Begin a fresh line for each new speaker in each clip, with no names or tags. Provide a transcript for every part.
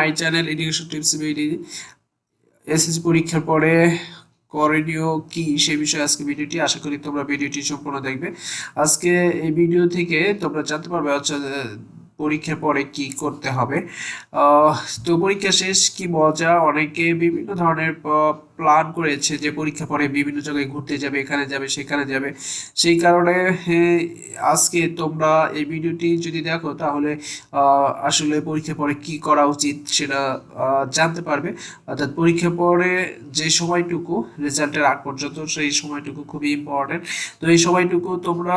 My channel education tips BD. SSC পরীক্ষার পরে করণীয় কি সে বিষয়ে আজকে ভিডিওটি, আশা করি তোমরা ভিডিওটি সম্পূর্ণ দেখবে। আজকে এই ভিডিও থেকে তোমরা জানতে পারবে হচ্ছে পরীক্ষার পরে কি করতে হবে। তো পরীক্ষা শেষ কি মজা, অনেকে বিভিন্ন ধরনের প্ল্যান করেছে যে পরীক্ষা পরে বিভিন্ন জায়গায় ঘুরতে যাবে, এখানে যাবে সেখানে যাবে। সেই কারণে আজকে তোমরা এই ভিডিওটি যদি দেখো তাহলে আসলে পরীক্ষা পরে কি করা উচিত সেটা জানতে পারবে। অর্থাৎ পরীক্ষা পরে যে সময়টুকু রেজাল্টের আগ পর্যন্ত, সেই সময়টুকু খুবই ইম্পর্টেন্ট। তো এই সময়টুকু তোমরা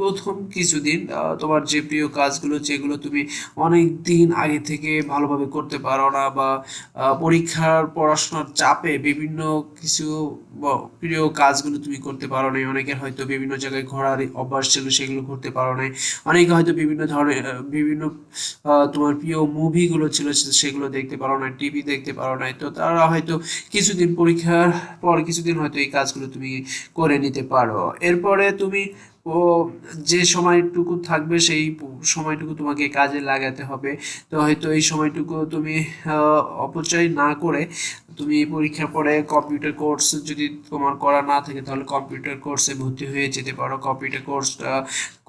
প্রথম কিছুদিন তোমার যে প্রিয় কাজগুলো, যেগুলো তুমি অনেক দিন আগে থেকে ভালোভাবে করতে পারো না, বা পরীক্ষার পড়াশোনার চাপে বিভিন্ন কিছু প্রিয় কাজগুলো তুমি করতে পারো নাই, অনেকের হয়তো বিভিন্ন জায়গায় ঘোরার অভ্যাস ছিল সেগুলো করতে পারো নাই, অনেকে হয়তো বিভিন্ন ধরনের বিভিন্ন তোমার প্রিয় মুভিগুলো ছিল সেগুলো দেখতে পারো না, টিভি দেখতে পারো নাই। তো তারা হয়তো কিছুদিন পরীক্ষার পর কিছুদিন হয়তো এই কাজগুলো তুমি করে নিতে পারো। এরপরে তুমি ও যে সময়টুকু থাকবে সেই সময়টুকু তোমাকে কাজে লাগাতে হবে। তো হয়তো এই সময়টুকু তুমি অপচয় না করে তুমি পরীক্ষার পরে কম্পিউটার কোর্স যদি তোমার করা না থাকে তাহলে কম্পিউটার কোর্সে ভর্তি হয়ে যেতে পারো, কম্পিউটার কোর্সটা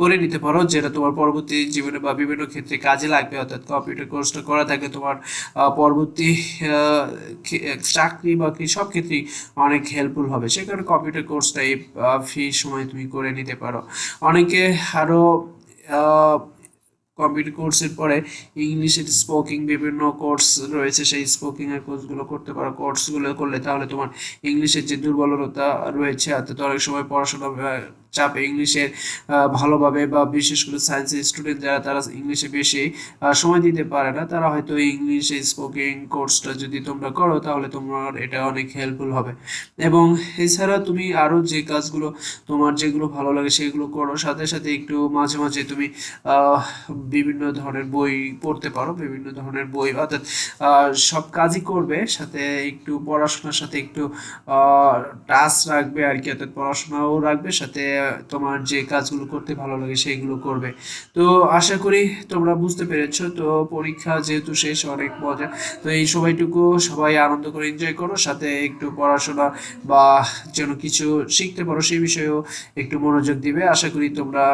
করে নিতে পারো, যেটা তোমার পরবর্তী জীবনে বা বিভিন্ন ক্ষেত্রে কাজে লাগবে। অর্থাৎ কম্পিউটার কোর্সটা করা থাকলে তোমার পরবর্তী চাকরি বা সব ক্ষেত্রেই অনেক হেল্পফুল হবে। সে কারণে কম্পিউটার কোর্সটা এই ফ্রি সময় তুমি করে নিতে পারো। অনেকে আরও কম্পিউটার কোর্সের পরে ইংলিশের স্পোকিং বিভিন্ন কোর্স রয়েছে, সেই স্পোকিংয়ের কোর্সগুলো করতে পারো। কোর্সগুলো করলে তাহলে তোমার ইংলিশের যে দুর্বলতা রয়েছে, অর্থাৎ অনেক সময় পড়াশোনা চাপে ইংলিশের ভালোভাবে, বা বিশেষ করে সায়েন্সের স্টুডেন্ট যারা, তারা ইংলিশে বেশি সময় দিতে পারে না, তারা হয়তো ইংলিশে স্পোকিং কোর্সটা যদি তোমরা করো তাহলে তোমার এটা অনেক হেল্পফুল হবে। এবং এছাড়া তুমি আরও যে কাজগুলো তোমার যেগুলো ভালো লাগে সেগুলো করো, সাথে সাথে একটু মাঝে মাঝে তুমি বিভিন্ন ধরনের বই পড়তে পারো, বিভিন্ন ধরনের বই, অর্থাৎ সব কাজই করবে, সাথে একটু পড়াশোনার সাথে একটু টাচ রাখবে আর কি, অর্থাৎ পড়াশোনাও রাখবে, সাথে তোমার যে কাজগুলো করতে ভালো লাগে সেইগুলো করবে। তো আশা করি তোমরা বুঝতে পেরেছো। তো পরীক্ষা যেহেতু শেষ, অনেক মজা, তো এই সময়টুকু সবাই আনন্দ করে এনজয় করো, সাথে একটু পড়াশোনা বা যেন কিছু শিখতে পারো সেই বিষয়েও একটু মনোযোগ দিবে। আশা করি তোমরা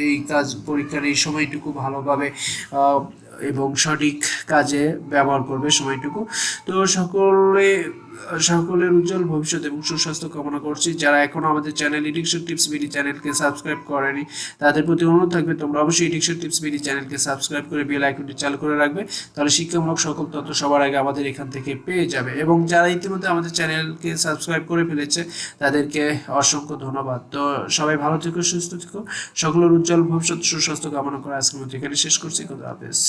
এই কাজ পরীক্ষার এই সময়টুকু ভালোভাবে এবং সঠিক কাজে ব্যবহার করবে সময়টুকু। তো সকলের উজ্জ্বল ভবিষ্যৎ এবং সুস্বাস্থ্য কামনা করছি। যারা এখনো আমাদের চ্যানেল এডুকেশন টিপস বিডি চ্যানেলকে সাবস্ক্রাইব করেনি তাদের প্রতি অনুরোধ থাকবে তোমরা অবশ্যই এডুকেশন টিপস বিডি চ্যানেলকে সাবস্ক্রাইব করে বেল আইকনটি চালু করে রাখবে, তাহলে শিক্ষামূলক সকল তথ্য সবার আগে আমাদের এখান থেকে পেয়ে যাবে। এবং যারা ইতিমধ্যে আমাদের চ্যানেলকে সাবস্ক্রাইব করে ফেলেছে তাদেরকে অসংখ্য ধন্যবাদ। তো সবাই ভালো থেকো, সুস্থ থেকো, সকলের উজ্জ্বল ভবিষ্যৎ সুস্বাস্থ্য কামনা করে আজকের মতো এখানে শেষ করছি। খোদা হাফেজ।